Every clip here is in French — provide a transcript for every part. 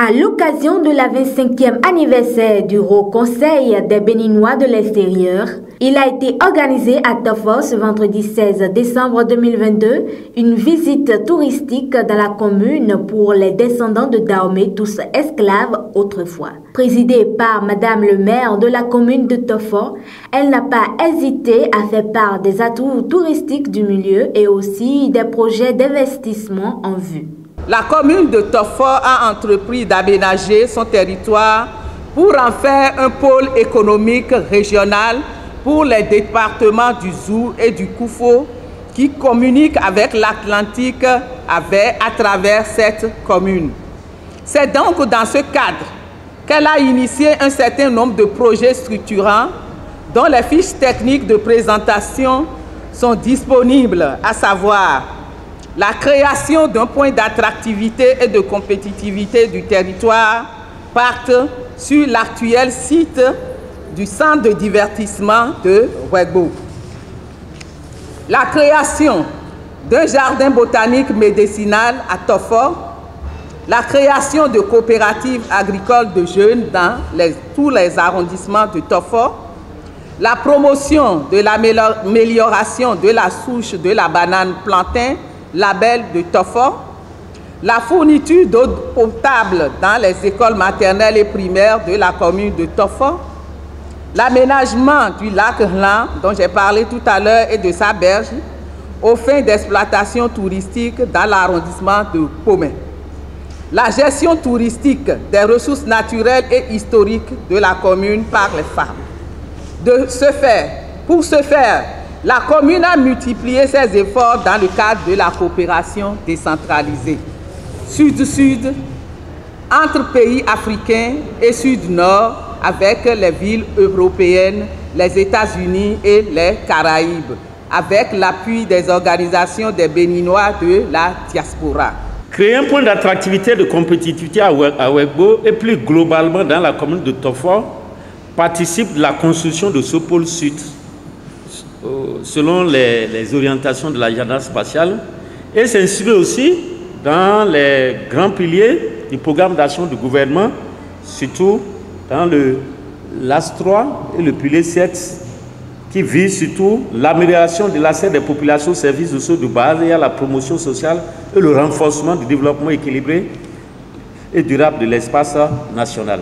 À l'occasion de la 25e anniversaire du Haut Conseil des Béninois de l'extérieur, il a été organisé à Tofor ce vendredi 16 décembre 2022 une visite touristique dans la commune pour les descendants de Dahomey, tous esclaves autrefois. Présidée par Madame le maire de la commune de Tofor, elle n'a pas hésité à faire part des atouts touristiques du milieu et aussi des projets d'investissement en vue. La commune de Tofor a entrepris d'aménager son territoire pour en faire un pôle économique régional pour les départements du Zour et du Koufo qui communiquent avec l'Atlantique à travers cette commune. C'est donc dans ce cadre qu'elle a initié un certain nombre de projets structurants dont les fiches techniques de présentation sont disponibles, à savoir la création d'un point d'attractivité et de compétitivité du territoire partent sur l'actuel site du centre de divertissement de Ouégo. La création d'un jardin botanique médicinal à Tofor, la création de coopératives agricoles de jeunes dans tous les arrondissements de Tofor, la promotion de l'amélioration de la souche de la banane plantain, label de Tofor, la fourniture d'eau potable dans les écoles maternelles et primaires de la commune de Tofor, l'aménagement du lac Rlan, dont j'ai parlé tout à l'heure, et de sa berge, aux fins d'exploitation touristique dans l'arrondissement de Pomé, la gestion touristique des ressources naturelles et historiques de la commune par les femmes. Pour ce faire, la commune a multiplié ses efforts dans le cadre de la coopération décentralisée. Sud-Sud, entre pays africains et Sud-Nord, avec les villes européennes, les États-Unis et les Caraïbes, avec l'appui des organisations des Béninois de la diaspora. Créer un point d'attractivité et de compétitivité à Ouégo et plus globalement dans la commune de Tofor participe de la construction de ce pôle sud selon les orientations de l'agenda spatial et s'inscrit aussi dans les grands piliers du programme d'action du gouvernement, surtout dans l'AS3 et le pilier 7 qui vise surtout l'amélioration de l'accès des populations aux services sociaux de base et à la promotion sociale et le renforcement du développement équilibré et durable de l'espace national.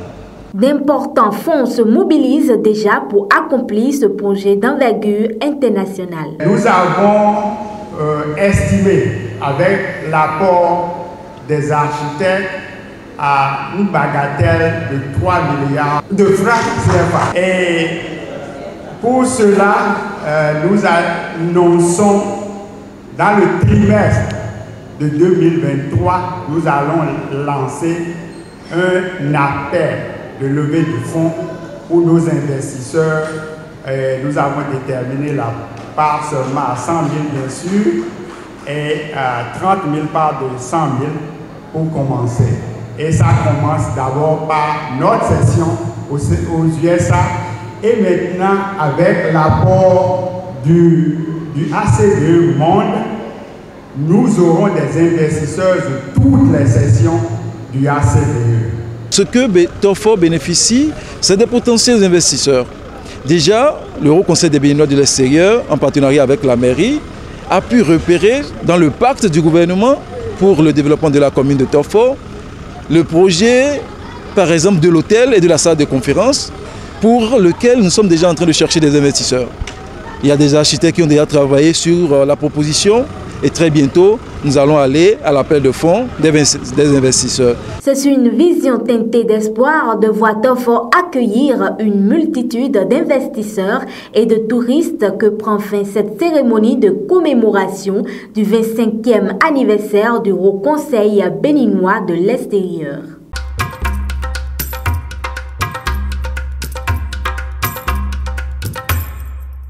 D'importants fonds se mobilisent déjà pour accomplir ce projet d'envergure internationale. Nous avons estimé, avec l'apport des architectes, à une bagatelle de 3 milliards de francs CFA. Et pour cela, nous annonçons dans le trimestre de 2023, nous allons lancer un appel de levée de fonds pour nos investisseurs. Nous avons déterminé la part seulement à 100 000 bien sûr et 30 000 parts de 100 000 pour commencer. Et ça commence d'abord par notre session aux USA et maintenant avec l'apport du ACDE Monde, nous aurons des investisseurs de toutes les sessions du ACDE. Ce que Tofor bénéficie, c'est des potentiels investisseurs. Déjà, le Haut Conseil des Béninois de l'extérieur, en partenariat avec la mairie, a pu repérer dans le pacte du gouvernement pour le développement de la commune de Tofor le projet, par exemple, de l'hôtel et de la salle de conférence pour lequel nous sommes déjà en train de chercher des investisseurs. Il y a des architectes qui ont déjà travaillé sur la proposition et très bientôt, nous allons aller à l'appel de fonds des investisseurs. C'est sur une vision teintée d'espoir de voir Tofor accueillir une multitude d'investisseurs et de touristes que prend fin cette cérémonie de commémoration du 25e anniversaire du Haut Conseil béninois de l'extérieur.